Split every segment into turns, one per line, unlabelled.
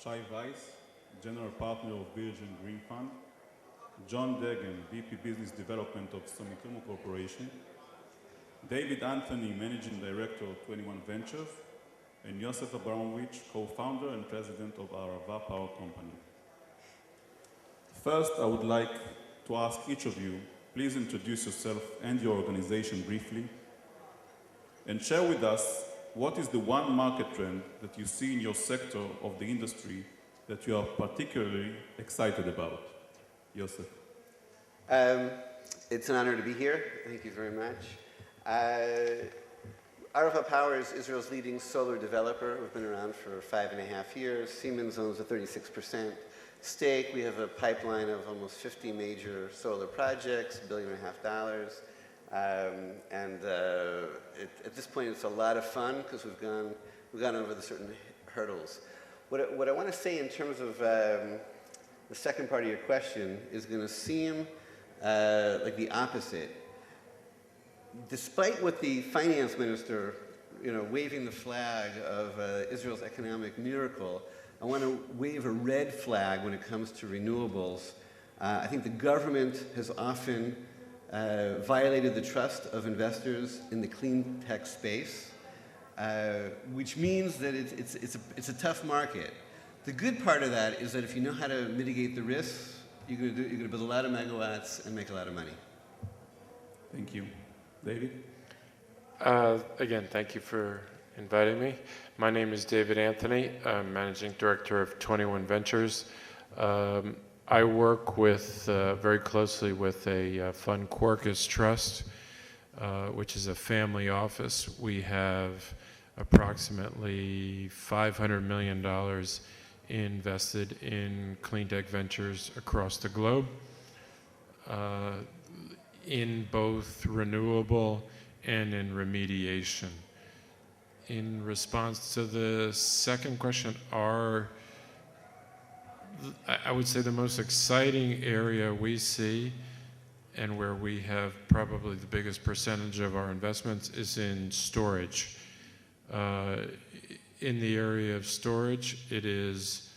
Shai Weiss, General Partner of Virgin Green Fund, John Degen, VP Business Development of Sumitomo Corporation, David Anthony, Managing Director of 21 Ventures, and Yosef Abramowitz, co-founder and president of Arava Power Company. First, I would like to ask each of you, please introduce yourself and your organization briefly, and share with us what is the one market trend that you see in your sector of the industry that you are particularly excited about. Yosef.
It's an honor to be here. Thank you very much. Arava Power is Israel's leading solar developer. We've been around for 5.5 years. Siemens owns a 36% stake. We have a pipeline of almost 50 major solar projects, $1.5 billion. At this point, it's a lot of fun because we've gone over the certain hurdles. What I want to say in terms of the second part of your question is going to seem like the opposite. Despite what the finance minister, waving the flag of Israel's economic miracle, I want to wave a red flag when it comes to renewables. I think the government has often violated the trust of investors in the clean tech space, which means that it's a tough market. The good part of that is that if you know how to mitigate the risks, you're going to build a lot of megawatts and make a lot of money.
Thank you. David?
Again, thank you for inviting me. My name is David Anthony. I'm Managing Director of 21 Ventures. I work with very closely with a fund, Quarkus Trust, which is a family office. We have approximately $500 million invested in cleantech ventures across the globe, in both renewable and in remediation. In response to the second question, I would say the most exciting area we see and where we have probably the biggest percentage of our investments is in storage. In the area of storage, it is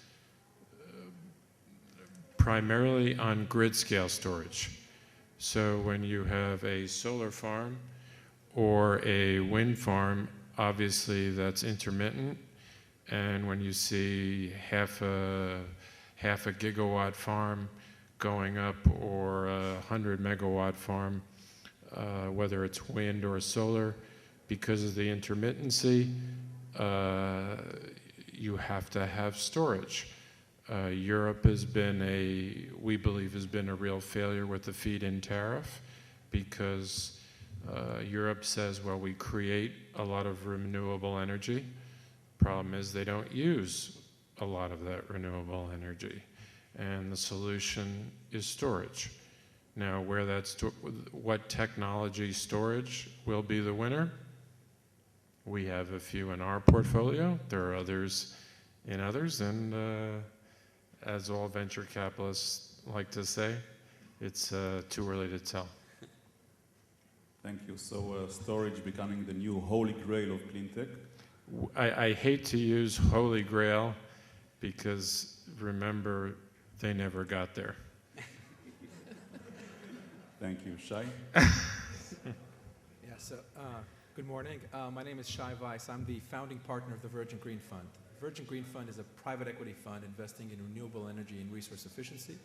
primarily on grid scale storage. So when you have a solar farm or a wind farm, obviously that's intermittent. And when you see half a gigawatt farm going up or a 100 megawatt farm, whether it's wind or solar, because of the intermittency, you have to have storage. Europe we believe has been a real failure with the feed-in tariff because Europe says, well, we create a lot of renewable energy. Problem is they don't use a lot of that renewable energy. And the solution is storage. Now, what technology storage will be the winner? We have a few in our portfolio. There are others in others. And as all venture capitalists like to say, it's too early to tell.
Thank you. So storage becoming the new holy grail of cleantech?
I hate to use holy grail because, remember, they never got there.
Thank you. Shai?
Good morning. My name is Shai Weiss. I'm the founding partner of the Virgin Green Fund. Virgin Green Fund is a private equity fund investing in renewable energy and resource efficiency.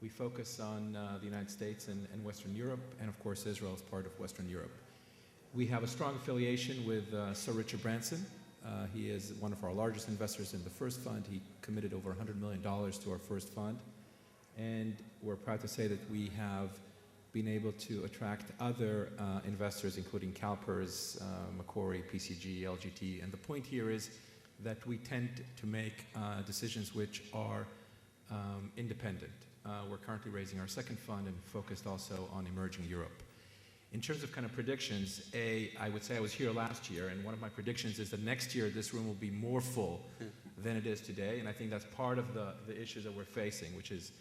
We focus on the United States and Western Europe, and of course Israel is part of Western Europe. We have a strong affiliation with Sir Richard Branson. He is one of our largest investors in the first fund. He committed over $100 million to our first fund. And we're proud to say that we have been able to attract other investors, including CalPERS, Macquarie, PCG, LGT. And the point here is that we tend to make decisions which are independent. We're currently raising our second fund and focused also on emerging Europe. In terms of kind of predictions, I would say I was here last year, and one of my predictions is that next year this room will be more full than it is today, and I think that's part of the issues that we're facing, which is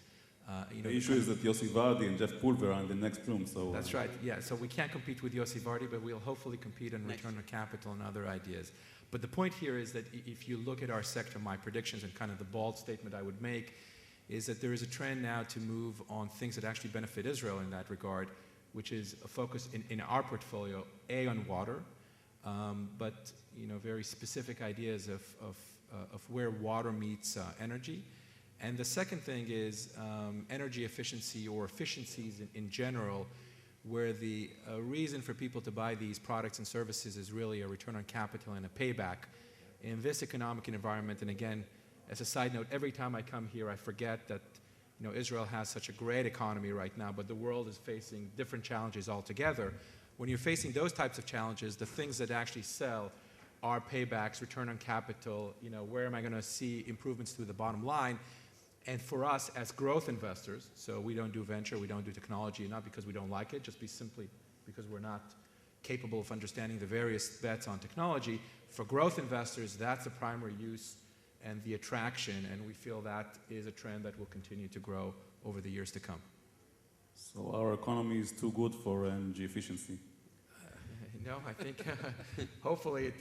the issue is that Yossi Vardi and Jeff Pulver are in the next room, so...
That's right, yeah. So we can't compete with Yossi Vardi, but we'll hopefully compete on return on capital and other ideas. But the point here is that if you look at our sector, my predictions and kind of the bold statement I would make is that there is a trend now to move on things that actually benefit Israel in that regard, which is a focus in our portfolio, on water, but very specific ideas of where water meets energy. And the second thing is energy efficiency or efficiencies in general, where the reason for people to buy these products and services is really a return on capital and a payback. In this economic environment, and again, as a side note, every time I come here, I forget that Israel has such a great economy right now, but the world is facing different challenges altogether. When you're facing those types of challenges, the things that actually sell are paybacks, return on capital, where am I going to see improvements to the bottom line? And for us as growth investors, so we don't do venture, we don't do technology, not because we don't like it, just simply because we're not capable of understanding the various bets on technology. For growth investors, that's the primary use and the attraction, and we feel that is a trend that will continue to grow over the years to come.
So our economy is too good for energy efficiency?
No, I think hopefully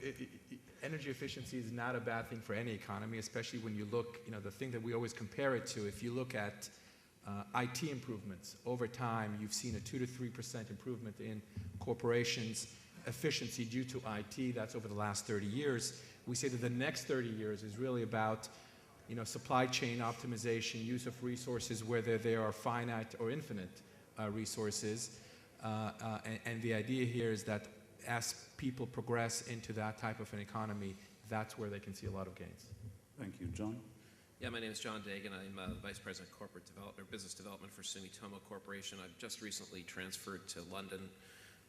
energy efficiency is not a bad thing for any economy, especially when you look, the thing that we always compare it to, if you look at IT improvements over time, you've seen a 2 to 3% improvement in corporations' efficiency due to IT. That's over the last 30 years. We say that the next 30 years is really about supply chain optimization, use of resources, whether they are finite or infinite resources. And the idea here is that as people progress into that type of an economy, that's where they can see a lot of gains.
Thank you. John?
Yeah, my name is John Degen. I'm Vice President Corporate Development, or Business Development for Sumitomo Corporation. I've just recently transferred to London,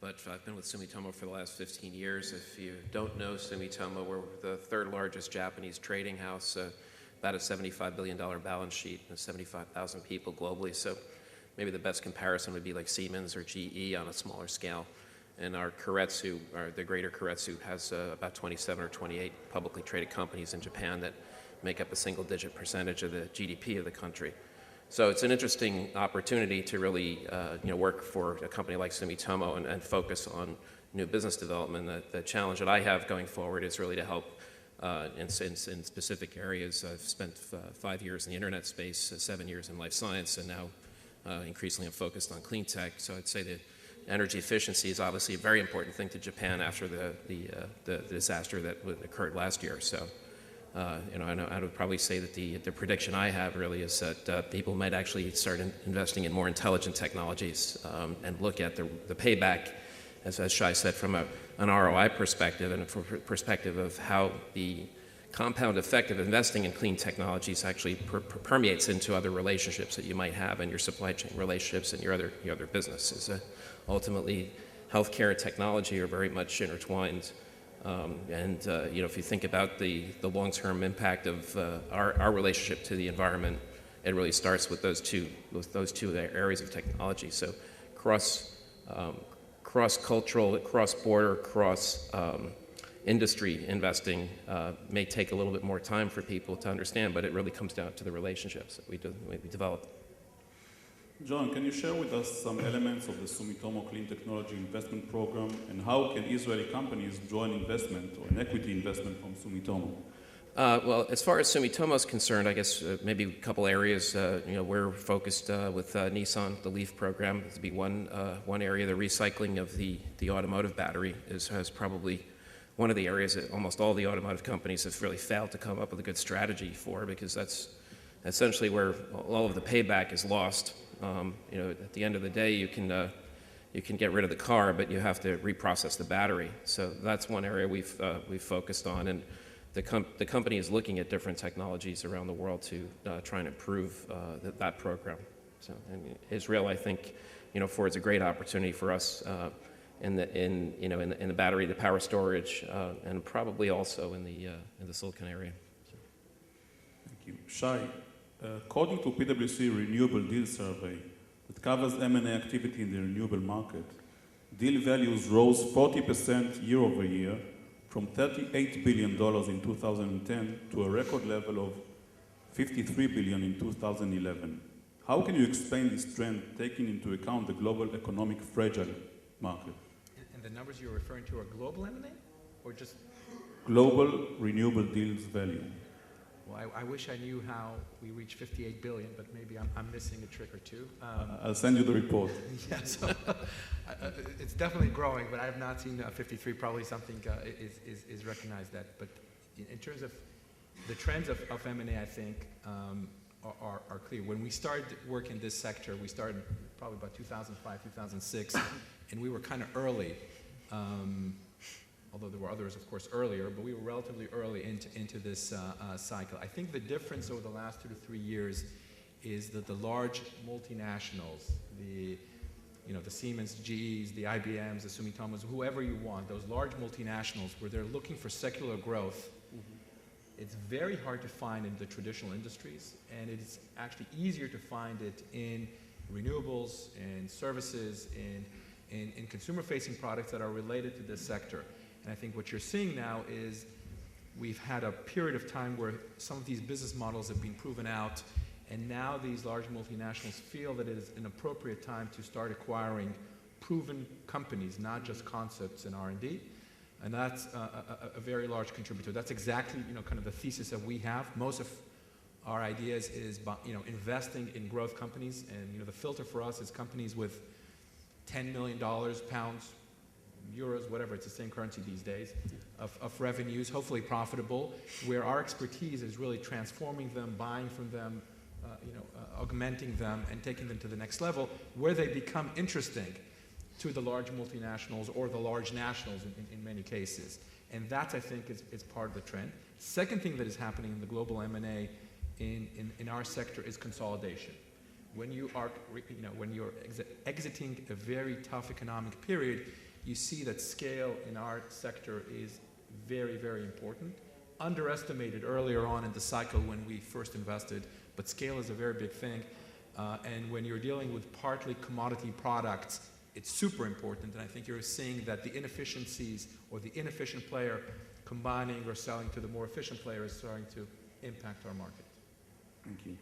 but I've been with Sumitomo for the last 15 years. If you don't know Sumitomo, we're the third largest Japanese trading house, about a $75 billion balance sheet and 75,000 people globally. So maybe the best comparison would be like Siemens or GE on a smaller scale. And our Keiretsu, or the greater Keiretsu, has about 27 or 28 publicly traded companies in Japan that make up a single-digit percentage of the GDP of the country. So it's an interesting opportunity to really work for a company like Sumitomo and focus on new business development. The challenge that I have going forward is really to help in specific areas. I've spent 5 years in the internet space, 7 years in life science, and now increasingly I'm focused on clean tech. So I'd say that energy efficiency is obviously a very important thing to Japan after the disaster that occurred last year. So, I would probably say that the prediction I have really is that people might actually start investing in more intelligent technologies and look at the payback, as Shai said, from an ROI perspective and from a perspective of how the compound effect of investing in clean technologies actually permeates into other relationships that you might have in your supply chain relationships and your other businesses. Ultimately, healthcare and technology are very much intertwined. If you think about the long-term impact of our relationship to the environment, it really starts with those two areas of technology. So cross-cultural, cross-border, cross-industry investing may take a little bit more time for people to understand, but it really comes down to the relationships that we develop.
John, can you share with us some elements of the Sumitomo Clean Technology Investment Program, and how can Israeli companies join investment or an equity investment from Sumitomo?
Well, as far as Sumitomo is concerned, I guess maybe a couple areas. We're focused with Nissan, the LEAF program, to be one area. The recycling of the automotive battery has probably one of the areas that almost all the automotive companies have really failed to come up with a good strategy for, because that's essentially where all of the payback is lost. At the end of the day, you can get rid of the car, but you have to reprocess the battery. So that's one area we've focused on, and the company is looking at different technologies around the world to try and improve that program. So Israel, I think, affords a great opportunity for us in the battery, the power storage, and probably also in the silicon area. So.
Thank you, Shai. According to PwC Renewable Deal Survey that covers M&A activity in the renewable market, deal values rose 40% year over year from $38 billion in 2010 to a record level of $53 billion in 2011. How can you explain this trend, taking into account the global economic fragile market?
And the numbers you're referring to are global M&A, or just
global renewable deals value?
Well, I wish I knew how we reached 58 billion, but maybe I'm missing a trick or two.
I'll send you the report.
Yeah, so it's definitely growing, but I have not seen 53. Probably something is recognized that. But in terms of the trends of M&A, I think are clear. When we started work in this sector, we started probably about 2005, 2006, and we were kind of early. Although there were others, of course, earlier, but we were relatively early into this cycle. I think the difference over the last 2 to 3 years is that the large multinationals, the Siemens, GEs, the IBMs, the Sumitomos, whoever you want, those large multinationals where they're looking for secular growth, it's very hard to find in the traditional industries, and it's actually easier to find it in renewables, in services, in consumer-facing products that are related to this sector. And I think what you're seeing now is we've had a period of time where some of these business models have been proven out, and now these large multinationals feel that it is an appropriate time to start acquiring proven companies, not just concepts in R&D. And that's a very large contributor. That's exactly kind of the thesis that we have. Most of our ideas is investing in growth companies, and the filter for us is companies with $10 million, pounds, euros, whatever, it's the same currency these days, of revenues, hopefully profitable, where our expertise is really transforming them, buying from them, augmenting them, and taking them to the next level, where they become interesting to the large multinationals or the large nationals in many cases. And that, I think, is part of the trend. Second thing that is happening in the global M&A in our sector is consolidation. When you are, when you're exiting a very tough economic period, you see that scale in our sector is very, very important. Underestimated earlier on in the cycle when we first invested, but scale is a very big thing. And when you're dealing with partly commodity products, it's super important. And I think you're seeing that the inefficiencies or the inefficient player combining or selling to the more efficient player is starting to impact our market.
Thank you.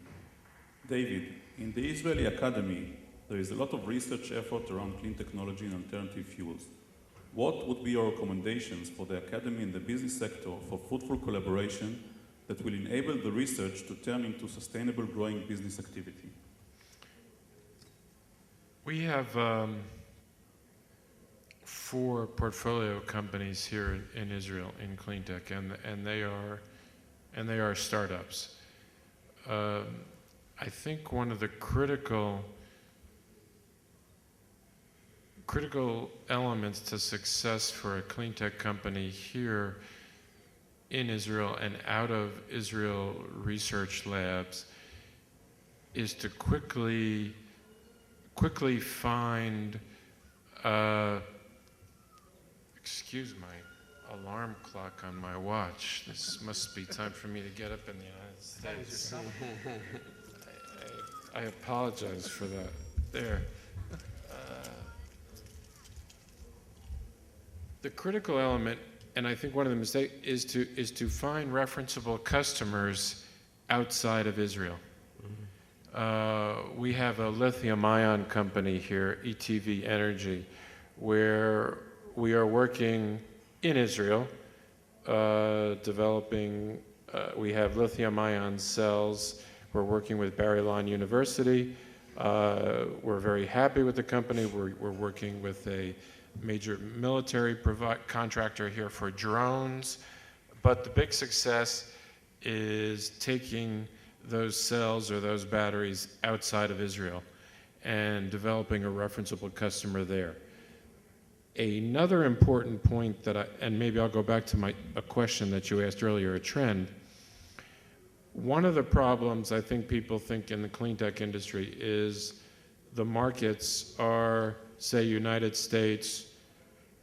David, in the Israeli Academy, there is a lot of research effort around clean technology and alternative fuels. What would be your recommendations for the academy and the business sector for fruitful collaboration that will enable the research to turn into sustainable growing business activity?
We have 4 portfolio companies here in Israel in Cleantech, and they are startups. I think one of the critical elements to success for a Cleantech company here in Israel and out of Israel research labs is to quickly find, excuse my alarm clock on my watch. This must be time for me to get up in the United States. I apologize for that. There. The critical element, and I think one of the mistakes, is to find referenceable customers outside of Israel. We have a lithium-ion company here, ETV Energy, where we are working in Israel, developing, we have lithium-ion cells. We're working with Bar-Ilan University. We're very happy with the company. We're working with a major military contractor here for drones. But the big success is taking those cells or those batteries outside of Israel and developing a referenceable customer there. Another important point and maybe I'll go back to a question that you asked earlier, a trend. One of the problems I think people think in the cleantech industry is the markets are, say, United States,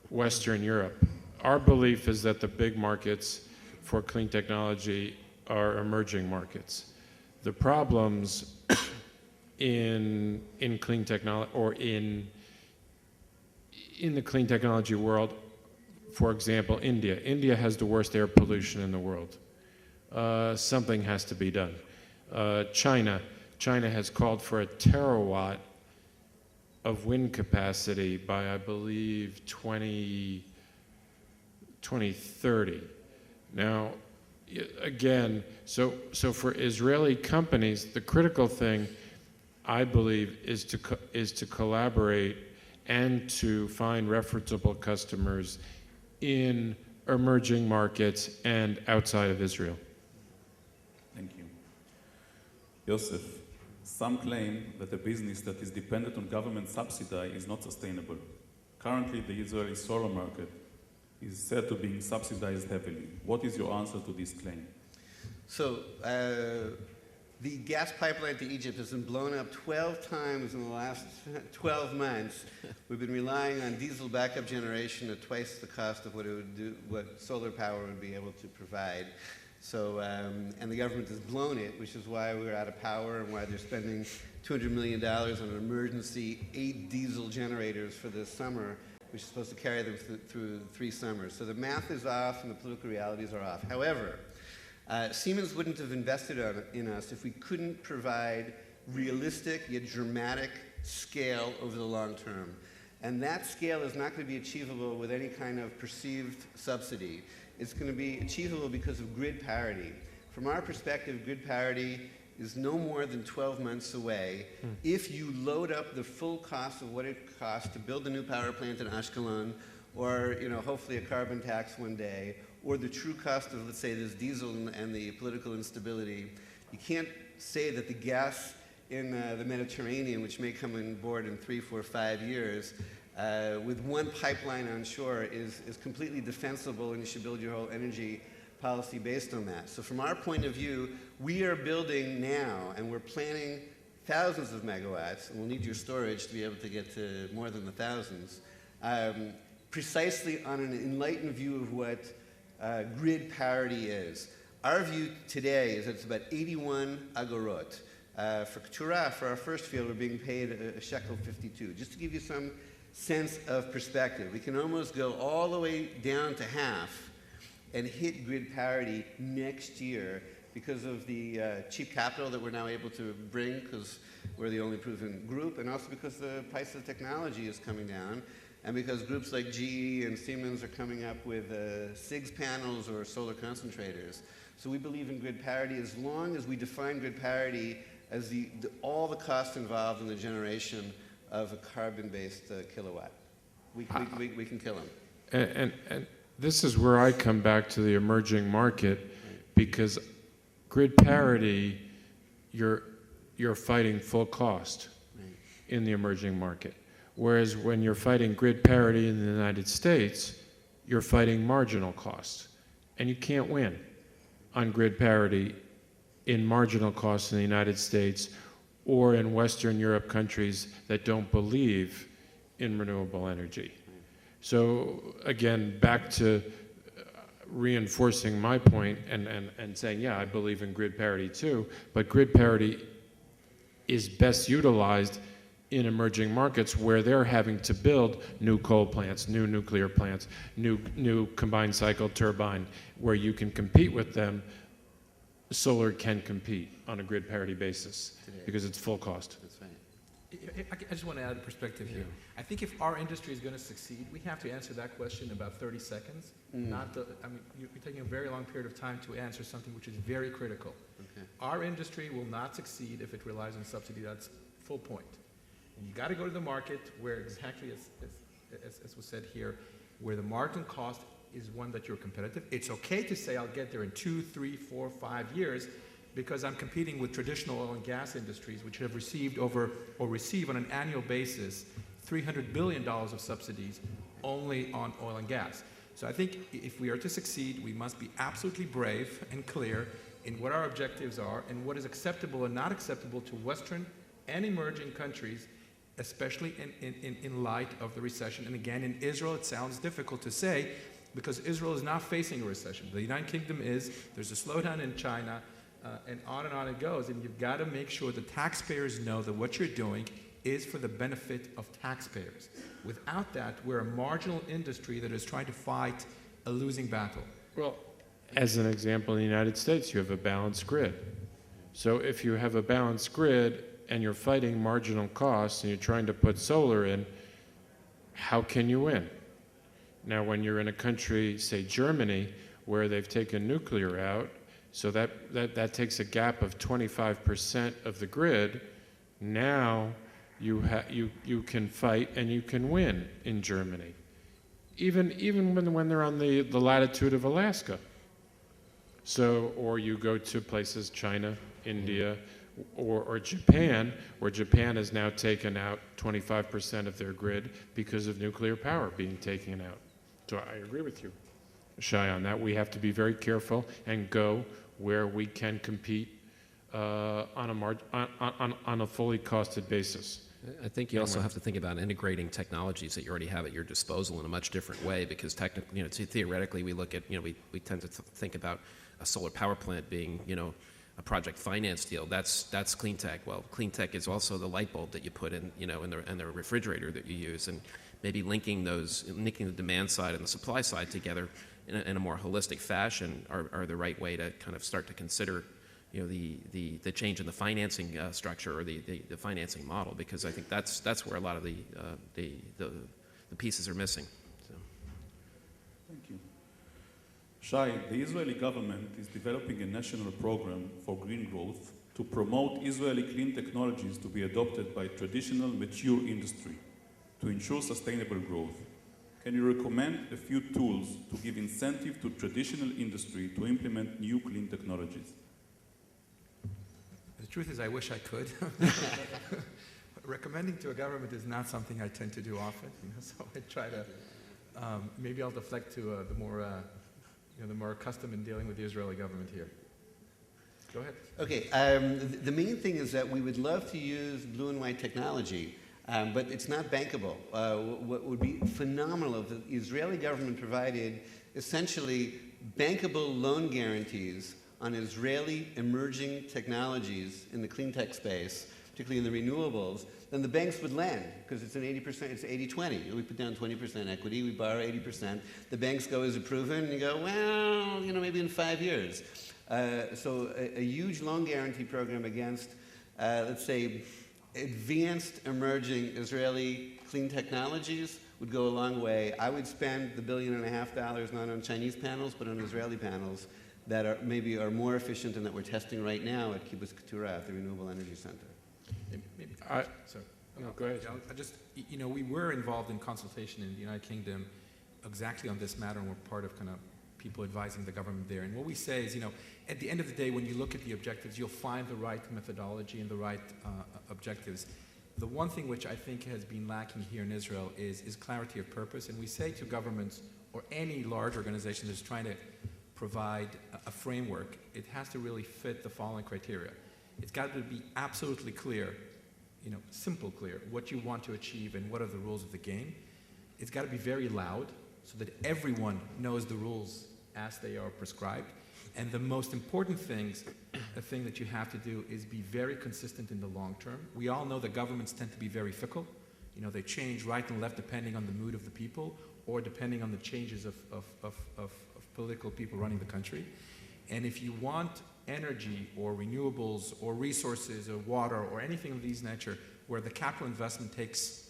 Western Europe. Our belief is that the big markets for clean technology are emerging markets. The problems in clean technology or in the clean technology world, for example, India. India has the worst air pollution in the world. Something has to be done. China has called for a terawatt of wind capacity by, I believe, 2030. Now, again, so for Israeli companies, the critical thing, I believe, is to collaborate and to find referenceable customers in emerging markets and outside of Israel.
Thank you. Yosef, some claim that a business that is dependent on government subsidy is not sustainable. Currently, the Israeli solar market is said to be subsidized heavily. What is your answer to this claim?
So, the gas pipeline to Egypt has been blown up 12 times in the last 12 months. We've been relying on diesel backup generation at twice the cost of what solar power would be able to provide. So, and the government has blown it, which is why we're out of power and why they're spending $200 million on an emergency 8 diesel generators for this summer, which is supposed to carry them through 3 summers. So the math is off and the political realities are off. However, Siemens wouldn't have invested in us if we couldn't provide realistic yet dramatic scale over the long term. And that scale is not going to be achievable with any kind of perceived subsidy. It's going to be achievable because of grid parity. From our perspective, grid parity is no more than 12 months away if you load up the full cost of what it costs to build a new power plant in Ashkelon, or hopefully a carbon tax one day, or the true cost of, let's say, this diesel and the political instability. You can't say that the gas in the Mediterranean, which may come on board in 3, 4, 5 years, with one pipeline on shore is completely defensible, and you should build your whole energy policy based on that. So from our point of view, we are building now, and we're planning thousands of megawatts, and we'll need your storage to be able to get to more than the thousands, precisely on an enlightened view of what grid parity is. Our view today is that it's about 81 agorot. For Keturah, for our first field, we're being paid a shekel 52. Just to give you some sense of perspective, we can almost go all the way down to half and hit grid parity next year because of the cheap capital that we're now able to bring, because we're the only proven group, and also because the price of technology is coming down, and because groups like GE and Siemens are coming up with SIGS panels or solar concentrators. So we believe in grid parity as long as we define grid parity as all the costs involved in the generation of a carbon-based kilowatt. We can kill them.
And this is where I come back to the emerging market, because grid parity, you're fighting full cost in the emerging market. Whereas when you're fighting grid parity in the United States, you're fighting marginal cost. And you can't win on grid parity in marginal costs in the United States or in Western Europe countries that don't believe in renewable energy. So again, back to reinforcing my point and saying, yeah, I believe in grid parity too, but grid parity is best utilized in emerging markets where they're having to build new coal plants, new nuclear plants, new combined cycle turbine, where you can compete with them. Solar can compete on a grid parity basis because it's full cost.
That's right.
I just want to add a perspective here. I think if our industry is going to succeed, we have to answer that question in about 30 seconds. You're taking a very long period of time to answer something which is very critical.
Okay.
Our industry will not succeed if it relies on subsidy. That's full point. And you got to go to the market where exactly as was said here, where the margin cost is one that you're competitive. It's okay to say I'll get there in 2, 3, 4, 5 years because I'm competing with traditional oil and gas industries which have received receive on an annual basis $300 billion of subsidies only on oil and gas. So I think if we are to succeed, we must be absolutely brave and clear in what our objectives are and what is acceptable and not acceptable to Western and emerging countries, especially in light of the recession. And again, in Israel, it sounds difficult to say because Israel is not facing a recession. The United Kingdom is, there's a slowdown in China, and on it goes. And you've got to make sure the taxpayers know that what you're doing is for the benefit of taxpayers. Without that, we're a marginal industry that is trying to fight a losing battle.
Well, as an example, in the United States, you have a balanced grid. So if you have a balanced grid and you're fighting marginal costs and you're trying to put solar in, how can you win? Now, when you're in a country, say Germany, where they've taken nuclear out, so that takes a gap of 25% of the grid. Now you can fight and you can win in Germany, even when they're on the latitude of Alaska. So, or you go to places, China, India, or Japan, where Japan has now taken out 25% of their grid because of nuclear power being taken out. So I agree with you, Shai, on that. We have to be very careful and go where we can compete on a fully costed basis.
I think you also have to think about integrating technologies that you already have at your disposal in a much different way, because theoretically we look at, we tend to think about a solar power plant being, a project finance deal. That's Cleantech. Well, Cleantech is also the light bulb that you put in, in the refrigerator that you use, and maybe linking the demand side and the supply side together in a more holistic fashion are the right way to kind of start to consider, the change in the financing structure or the financing model, because I think that's where a lot of the pieces are missing. So.
Thank you. Shai, the Israeli government is developing a national program for green growth to promote Israeli clean technologies to be adopted by traditional mature industry to ensure sustainable growth. Can you recommend a few tools to give incentive to traditional industry to implement new clean technologies?
The truth is, I wish I could. Recommending to a government is not something I tend to do often, so I try to, maybe I'll deflect to the more accustomed in dealing with the Israeli government here. Go ahead.
Okay, the main thing is that we would love to use blue and white technology, but it's not bankable. What would be phenomenal if the Israeli government provided essentially bankable loan guarantees on Israeli emerging technologies in the clean tech space, particularly in the renewables, then the banks would lend, because it's an 80%, it's 80-20. We put down 20% equity, we borrow 80%. The banks go, is it proven? And you go, well, maybe in 5 years. So a huge loan guarantee program against, let's say, advanced emerging Israeli clean technologies would go a long way. I would spend the $1.5 billion not on Chinese panels, but on Israeli panels that are maybe more efficient and that we're testing right now at Kibbutz Keturah at the Renewable Energy Center.
No, go ahead.
I just, we were involved in consultation in the United Kingdom exactly on this matter, and we're part of kind of people advising the government there. And what we say is, at the end of the day, when you look at the objectives, you'll find the right methodology and the right objectives. The one thing which I think has been lacking here in Israel is clarity of purpose. And we say to governments or any large organization that's trying to provide a framework, it has to really fit the following criteria. It's got to be absolutely clear, simple clear, what you want to achieve and what are the rules of the game. It's got to be very loud so that everyone knows the rules as they are prescribed. And the most important thing that you have to do is be very consistent in the long term. We all know that governments tend to be very fickle. They change right and left depending on the mood of the people or depending on the changes of political people running the country. And if you want energy or renewables or resources or water or anything of these nature where the capital investment takes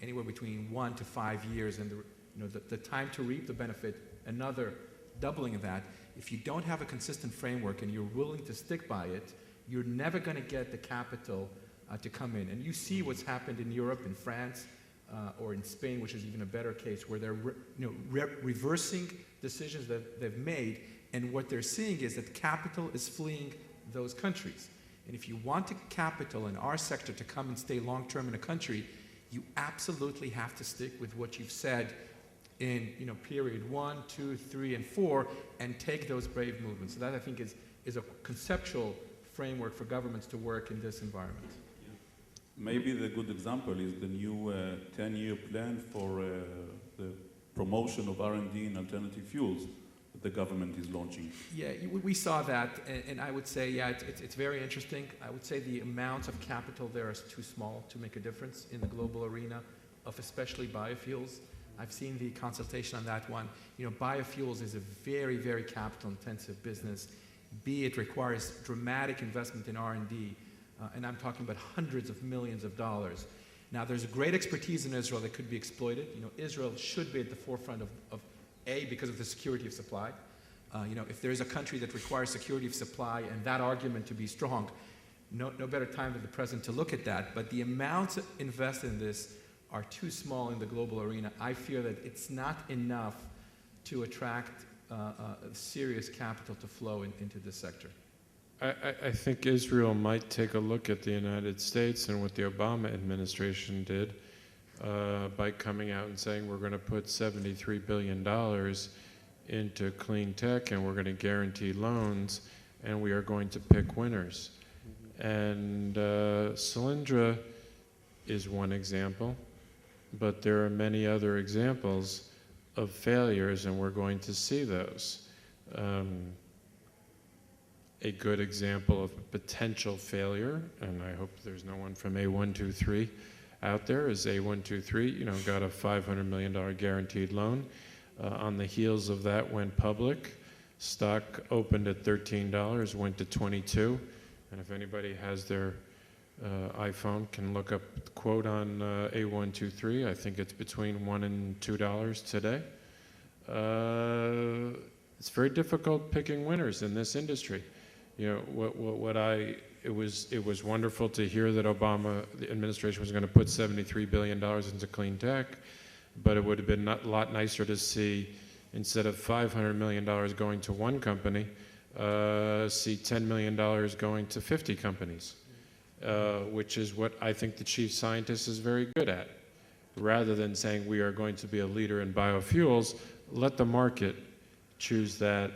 anywhere between 1 to 5 years and the time to reap the benefit, another doubling of that, if you don't have a consistent framework and you're willing to stick by it, you're never going to get the capital to come in. And you see what's happened in Europe, in France, or in Spain, which is even a better case, where they're reversing decisions that they've made, and what they're seeing is that capital is fleeing those countries. And if you want capital in our sector to come and stay long-term in a country, you absolutely have to stick with what you've said in period 1, 2, 3, and 4, and take those brave movements. So that, I think, is a conceptual framework for governments to work in this environment.
Maybe the good example is the new 10-year plan for the promotion of R&D in alternative fuels that the government is launching.
Yeah, we saw that, and I would say, yeah, it's very interesting. I would say the amount of capital there is too small to make a difference in the global arena of especially biofuels. I've seen the consultation on that one. Biofuels is a very, very capital-intensive business. It requires dramatic investment in R&D, and I'm talking about hundreds of millions of dollars. Now, there's a great expertise in Israel that could be exploited. Israel should be at the forefront of because of the security of supply, If there's a country that requires security of supply and that argument to be strong, no better time than the present to look at that. But the amounts invested in this are too small in the global arena. I fear that it's not enough to attract serious capital to flow into this sector.
I think Israel might take a look at the United States and what the Obama administration did by coming out and saying we're going to put $73 billion into Cleantech and we're going to guarantee loans and we are going to pick winners. And Solyndra is one example, but there are many other examples of failures, and we're going to see those. A good example of potential failure, and I hope there's no one from A123 out there, is A123, got a $500 million guaranteed loan. On the heels of that went public. Stock opened at $13, went to $22. And if anybody has their iPhone, can look up the quote on A123. I think it's between $1 and $2 today. It's very difficult picking winners in this industry. It was wonderful to hear that the administration was going to put $73 billion into Cleantech, but it would have been a lot nicer to see, instead of $500 million going to one company, see $10 million going to 50 companies, which is what I think the chief scientist is very good at. Rather than saying we are going to be a leader in biofuels, let the market choose that.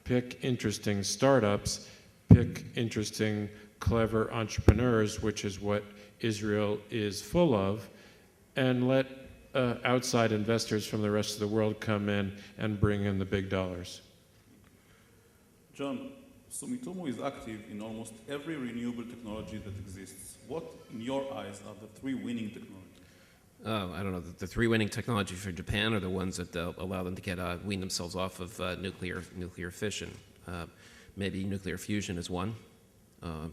Pick interesting startups, pick interesting, clever entrepreneurs, which is what Israel is full of, and let outside investors from the rest of the world come in and bring in the big dollars.
John, Sumitomo is active in almost every renewable technology that exists. What, in your eyes, are the three winning technologies?
I don't know. The three winning technologies for Japan are the ones that allow them to wean themselves off of nuclear fission. Maybe nuclear fusion is one.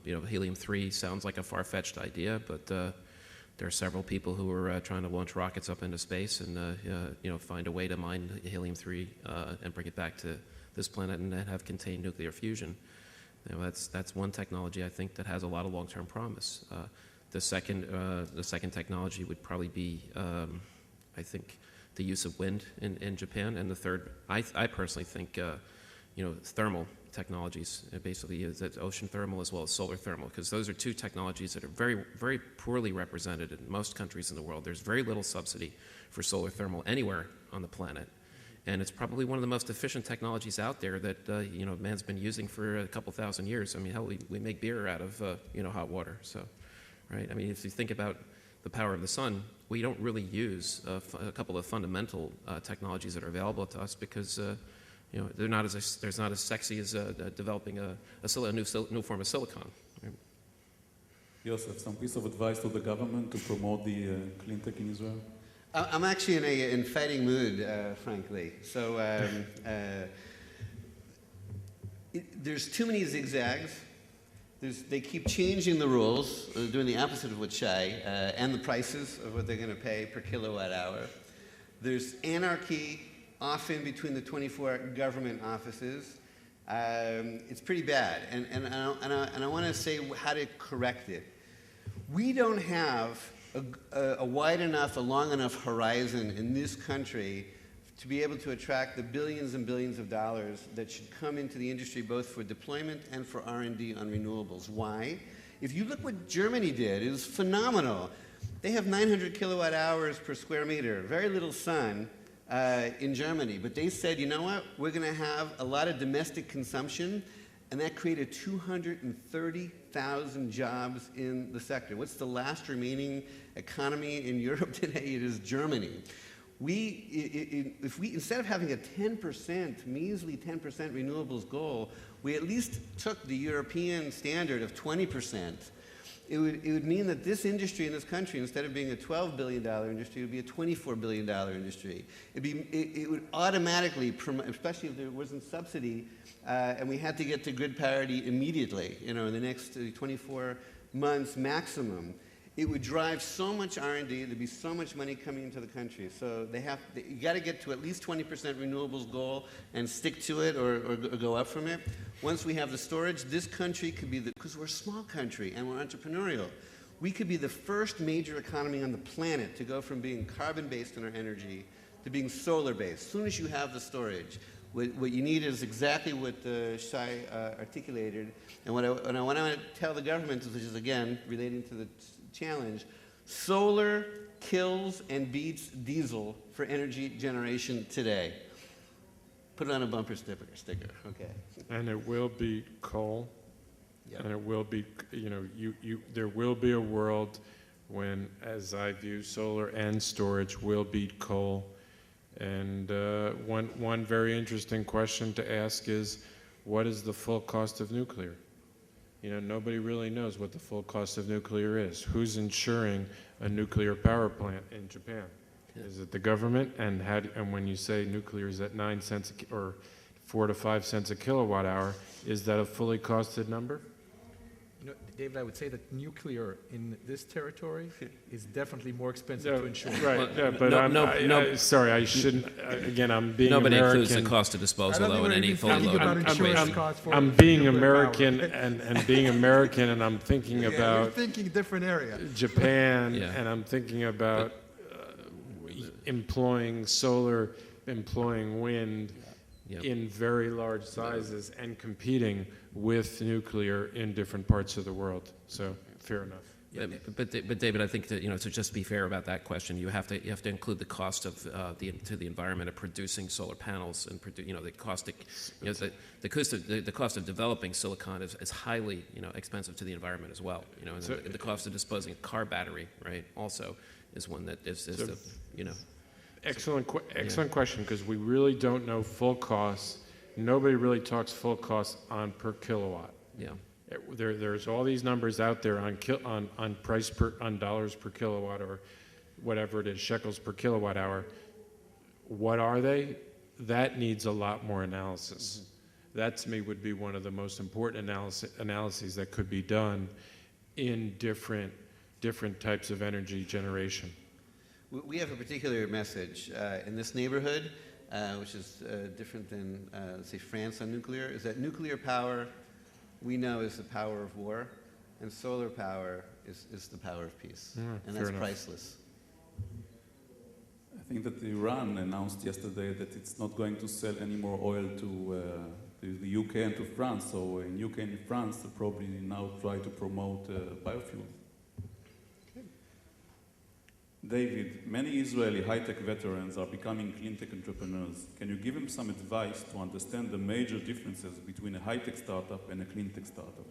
Helium-3 sounds like a far-fetched idea, but there are several people who are trying to launch rockets up into space and find a way to mine helium-3 and bring it back to this planet and have contained nuclear fusion. That's one technology I think that has a lot of long-term promise. The second technology would probably be, I think, the use of wind in Japan, and the third, I personally think, thermal technologies. Basically, is that ocean thermal as well as solar thermal, because those are two technologies that are very, very poorly represented in most countries in the world. There's very little subsidy for solar thermal anywhere on the planet, and it's probably one of the most efficient technologies out there that man's been using for a couple thousand years. I mean, hell, we make beer out of hot water. So, right? I mean, if you think about the power of the sun, we don't really use a couple of fundamental technologies that are available to us because they're not as sexy as developing a new form of silicon. Right?
Yosef, some piece of advice to the government to promote the Cleantech in Israel?
I'm actually in fighting mood, frankly. So there's too many zigzags. They keep changing the rules, doing the opposite of what Shai, and the prices of what they're going to pay per kilowatt hour. There's anarchy often between the 24 government offices. It's pretty bad, and I want to say how to correct it. We don't have a wide enough, a long enough horizon in this country to be able to attract the billions and billions of dollars that should come into the industry both for deployment and for R&D on renewables. Why? If you look what Germany did, it was phenomenal. They have 900 kilowatt hours per square meter, very little sun in Germany. But they said, you know what, we're going to have a lot of domestic consumption, and that created 230,000 jobs in the sector. What's the last remaining economy in Europe today? It is Germany. If we, instead of having a 10%, measly 10% renewables goal, we at least took the European standard of 20%, it would mean that this industry in this country, instead of being a $12 billion industry, it would be a $24 billion industry. It would automatically, especially if there wasn't subsidy, and we had to get to grid parity immediately, in the next 24 months maximum. it would drive so much R&D, there'd be so much money coming into the country. So you got to get to at least 20% renewables goal and stick to it or go up from it. Once we have the storage, this country could be because we're a small country and we're entrepreneurial, we could be the first major economy on the planet to go from being carbon-based in our energy to being solar-based. As soon as you have the storage, what you need is exactly what Shai articulated. And what I want to tell the government, which is again relating to the challenge, solar kills and beats diesel for energy generation today. Put it on a bumper sticker, okay.
And it will be coal.
Yep.
And it will be, there will be a world when, as I view, solar and storage will beat coal. And one very interesting question to ask is, what is the full cost of nuclear? Nobody really knows what the full cost of nuclear is. Who's insuring a nuclear power plant in Japan? Is it the government? And when you say nuclear is at 9 cents or 4 to 5 cents a kilowatt hour, is that a fully costed number?
David, I would say that nuclear in this territory is definitely more expensive to insure.
Right, but sorry, I shouldn't, again, I'm being
Nobody
American.
includes the cost of disposal, though, in any fully loaded situation.
I'm being American and being American, and I'm thinking about
you're thinking different area.
Japan, and I'm thinking about employing solar, employing wind in very large sizes and competing with nuclear in different parts of the world. So fair enough.
But David, I think that to just be fair about that question, you have to include the cost of to the environment of producing solar panels and the cost of developing silicon is highly expensive to the environment as well. And the cost of disposing a car battery, right, also is one that is
Excellent question, because we really don't know full costs. Nobody really talks full costs on per kilowatt.
Yeah.
There's all these numbers out there on price on dollars per kilowatt or whatever it is, shekels per kilowatt hour. What are they? That needs a lot more analysis. Mm-hmm. That to me would be one of the most important analyses that could be done in different types of energy generation.
We have a particular message in this neighborhood, which is different than, let's say, France on nuclear, is that nuclear power, we know, is the power of war, and solar power is the power of peace, and that's priceless.
I think that Iran announced yesterday that it's not going to sell any more oil to the UK and to France, so in UK and France, they'll probably now try to promote biofuels. David, many Israeli high-tech veterans are becoming clean-tech entrepreneurs. Can you give them some advice to understand the major differences between a high-tech startup and a clean-tech startup?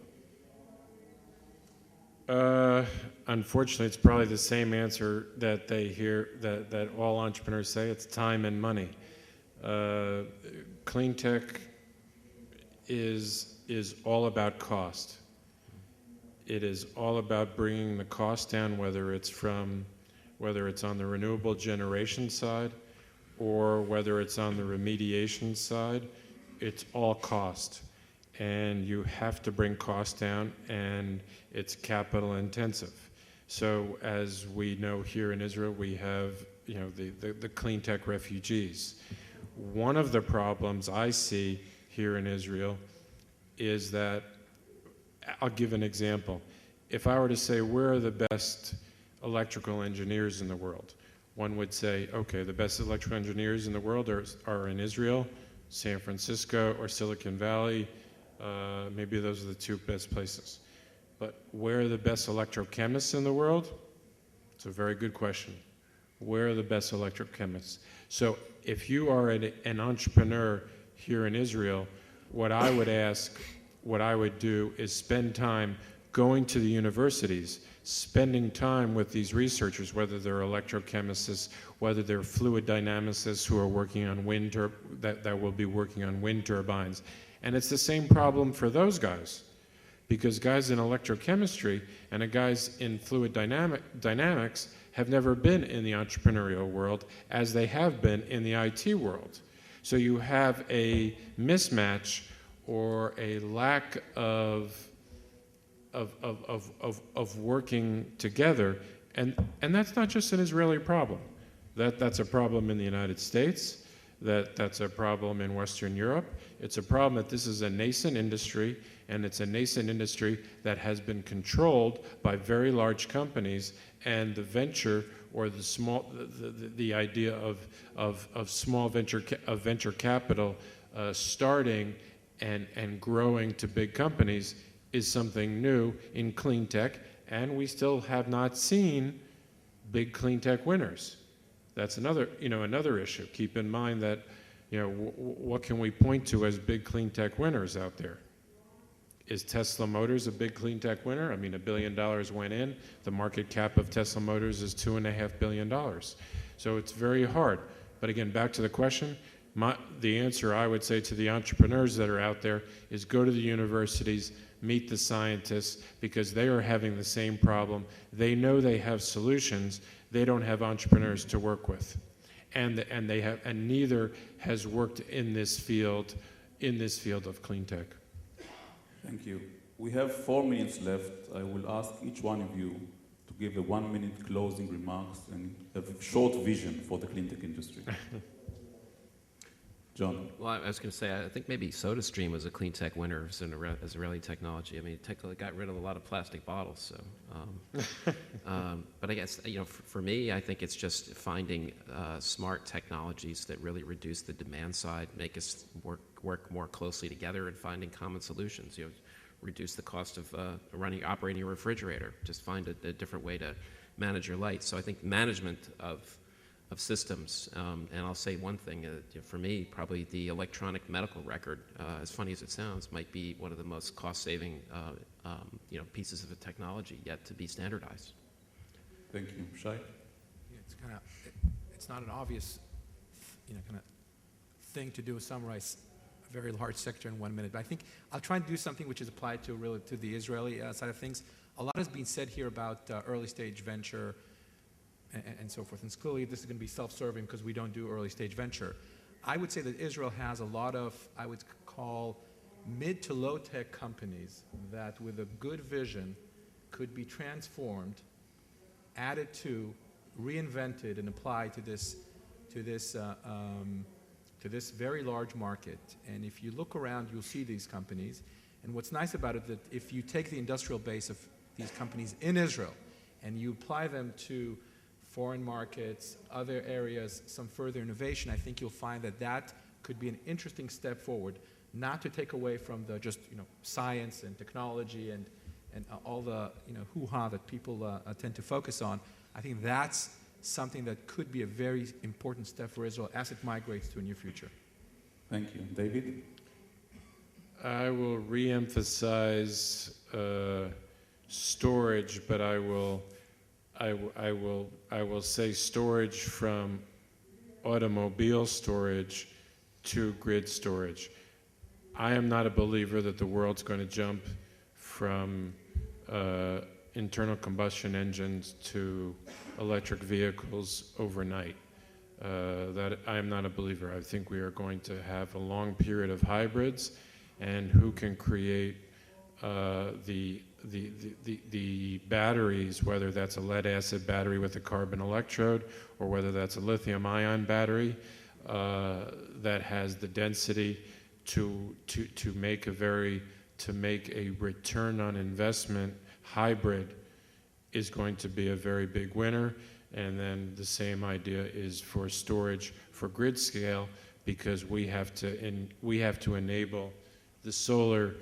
Unfortunately, it's probably the same answer that they hear, that all entrepreneurs say. It's time and money. Cleantech is all about cost. It is all about bringing the cost down, whether it's on the renewable generation side or whether it's on the remediation side. It's all cost. And you have to bring cost down, and it's capital intensive. So as we know here in Israel, we have the clean tech refugees. One of the problems I see here in Israel is that, I'll give an example. If I were to say, where are the best electrical engineers in the world? One would say, okay, the best electrical engineers in the world are in Israel, San Francisco, or Silicon Valley. Maybe those are the two best places. But where are the best electrochemists in the world? It's a very good question. Where are the best electrochemists? So if you are an entrepreneur here in Israel, what I would do is spend time going to the universities, spending time with these researchers, whether they're electrochemists, whether they're fluid dynamicists who are working on that will be working on wind turbines. And it's the same problem for those guys, because guys in electrochemistry and guys in fluid dynamics have never been in the entrepreneurial world as they have been in the IT world. So you have a mismatch or a lack of of working together. And that's not just an Israeli problem. That's a problem in the United States. That's a problem in Western Europe. It's a problem that this is a nascent industry, and it's a nascent industry that has been controlled by very large companies, and the venture or the idea of small venture capital starting and growing to big companies is something new in clean tech, and we still have not seen big clean tech winners. That's another issue. Keep in mind that, what can we point to as big clean tech winners out there? Is Tesla Motors a big clean tech winner? I mean, $1 billion went in. The market cap of Tesla Motors is $2.5 billion. So it's very hard. But again, back to the question, the answer I would say to the entrepreneurs that are out there is go to the universities, meet the scientists, because they are having the same problem. They know they have solutions. They don't have entrepreneurs to work with, and neither has worked in this field of clean tech.
Thank you. We have 4 minutes left. I will ask each one of you to give a 1-minute closing remarks and a short vision for the clean tech industry. John.
Well, I was going to say, I think maybe SodaStream was a clean tech winner as an Israeli technology. I mean, it got rid of a lot of plastic bottles. So, but I guess for me, I think it's just finding smart technologies that really reduce the demand side, make us work more closely together, and finding common solutions. Reduce the cost of operating a refrigerator. Just find a different way to manage your lights. So I think management of systems, and I'll say one thing, for me, probably the electronic medical record, as funny as it sounds, might be one of the most cost-saving pieces of technology yet to be standardized.
Thank you. Shai?
Yeah, it's not an obvious kind of thing to do, summarize a very large sector in 1 minute, but I think I'll try and do something which is applied to the Israeli side of things. A lot has been said here about early stage venture and so forth. And clearly this is going to be self-serving because we don't do early stage venture. I would say that Israel has a lot of, I would call, mid to low tech companies that with a good vision could be transformed, added to, reinvented, and applied to this very large market. And if you look around, you'll see these companies. And what's nice about it is that if you take the industrial base of these companies in Israel and you apply them to foreign markets, other areas, some further innovation, I think you'll find that could be an interesting step forward, not to take away from the just science and technology and all the hoo-ha that people tend to focus on. I think that's something that could be a very important step for Israel as it migrates to a new future.
Thank you. David?
I will re-emphasize storage, but I will say storage from automobile storage to grid storage. I am not a believer that the world's going to jump from internal combustion engines to electric vehicles overnight. That I am not a believer. I think we are going to have a long period of hybrids, and who can create the batteries, whether that's a lead acid battery with a carbon electrode or whether that's a lithium ion battery that has the density to make a return on investment hybrid is going to be a very big winner. And then the same idea is for storage for grid scale, because we have to enable the solar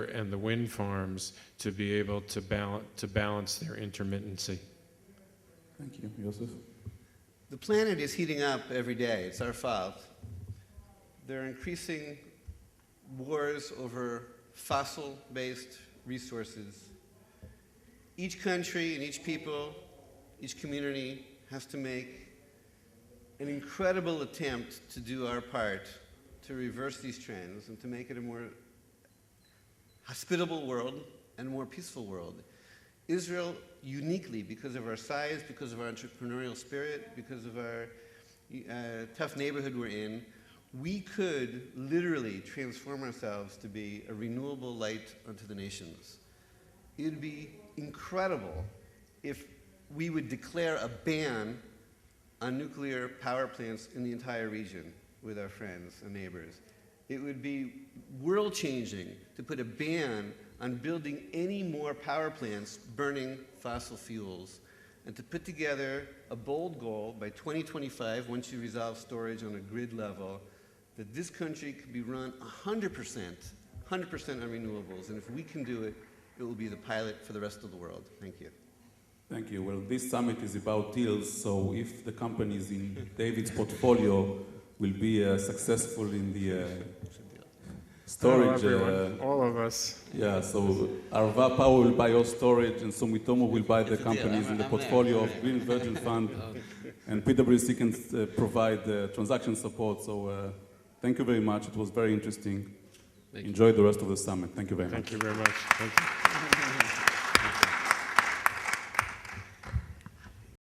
and the wind farms to be able to balance their intermittency.
Thank you. Yosef?
The planet is heating up every day. It's our fault. There are increasing wars over fossil-based resources. Each country and each people, each community has to make an incredible attempt to do our part to reverse these trends and to make it a more hospitable world and a more peaceful world. Israel, uniquely, because of our size, because of our entrepreneurial spirit, because of our tough neighborhood we're in, we could literally transform ourselves to be a renewable light unto the nations. It would be incredible if we would declare a ban on nuclear power plants in the entire region with our friends and neighbors. It would be world-changing to put a ban on building any more power plants burning fossil fuels, and to put together a bold goal by 2025, once you resolve storage on a grid level, that this country can be run 100% on renewables. And if we can do it, it will be the pilot for the rest of the world. Thank you.
Thank you. Well, this summit is about deals, so if the companies in David's portfolio will be successful in the storage...
all of us.
Yeah, so Arava Power will buy your storage, and Sumitomo will buy the companies in the portfolio of Green Virgin Fund, and PwC can provide transaction support. So thank you very much. It was very interesting. Enjoy the rest of the summit. Thank you very much.
Thank you very much. Thank you.